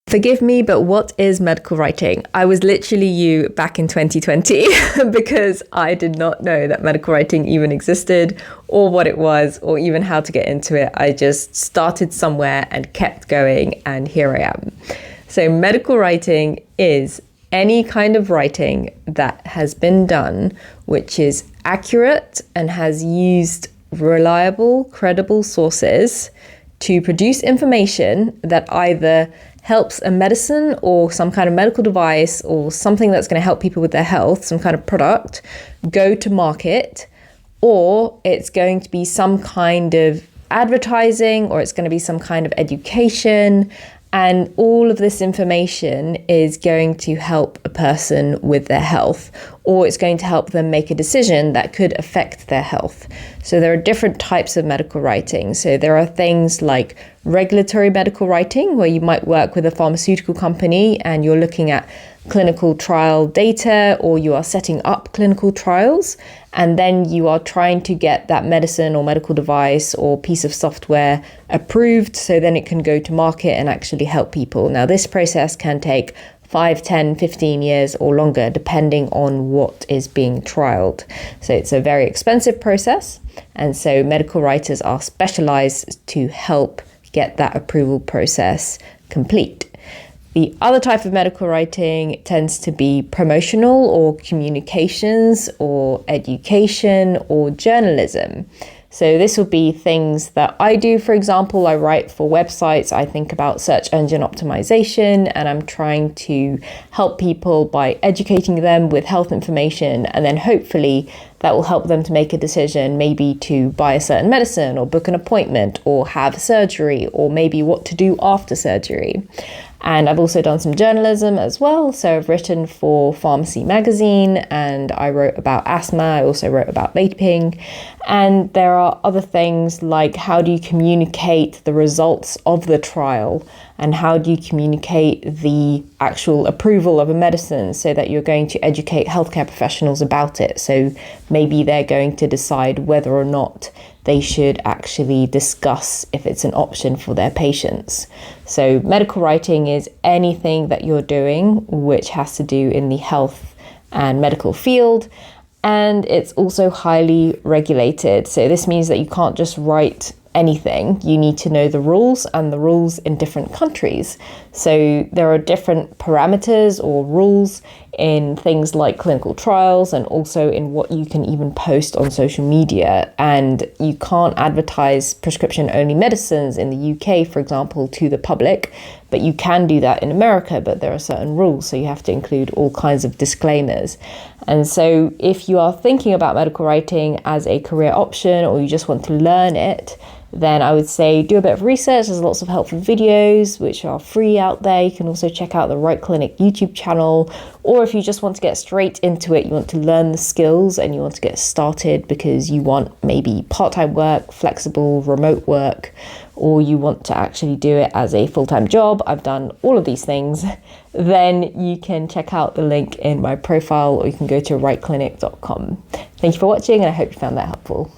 Forgive me, but what is medical writing? I was literally you back in 2020 because I did not know that medical writing even existed or what it was or even how to get into it. I just started somewhere and kept going, and here I am. So medical writing is any kind of writing that has been done which is accurate and has used reliable, credible sources to produce information that either helps a medicine or some kind of medical device or something that's going to help people with their health, some kind of product, go to market, or it's going to be some kind of advertising, or it's going to be some kind of education. And all of this information is going to help a person with their health, or it's going to help them make a decision that could affect their health. So there are different types of medical writing. So there are things like regulatory medical writing, where you might work with a pharmaceutical company and you're looking at clinical trial data, or you are setting up clinical trials, and then you are trying to get that medicine or medical device or piece of software approved so then it can go to market and actually help people. Now, this process can take 5, 10, 15 years or longer, depending on what is being trialed. So it's a very expensive process. And so medical writers are specialized to help get that approval process complete. The other type of medical writing tends to be promotional or communications or education or journalism. So this will be things that I do. For example, I write for websites. I think about search engine optimization, and I'm trying to help people by educating them with health information, and then hopefully that will help them to make a decision, maybe to buy a certain medicine or book an appointment or have surgery, or maybe what to do after surgery. And I've also done some journalism as well. So I've written for Pharmacy Magazine, and I wrote about asthma. I also wrote about vaping. And there are other things like, how do you communicate the results of the trial? And how do you communicate the actual approval of a medicine so that you're going to educate healthcare professionals about it? So maybe they're going to decide whether or not they should actually discuss if it's an option for their patients. So medical writing is anything that you're doing which has to do in the health and medical field. And it's also highly regulated. So this means that you can't just write anything. You need to know the rules, and the rules in different countries. So there are different parameters or rules in things like clinical trials, and also in what you can even post on social media. And you can't advertise prescription only medicines in the UK, for example, to the public, but you can do that in America, but there are certain rules. So you have to include all kinds of disclaimers. And so if you are thinking about medical writing as a career option, or you just want to learn it, then I would say do a bit of research. There's lots of helpful videos which are free out there. You can also check out the Write Clinic YouTube channel. Or if you just want to get straight into it, you want to learn the skills and you want to get started because you want maybe part-time work, flexible remote work, or you want to actually do it as a full-time job. I've done all of these things. Then you can check out the link in my profile, or you can go to writeclinic.com. Thank you for watching, and I hope you found that helpful.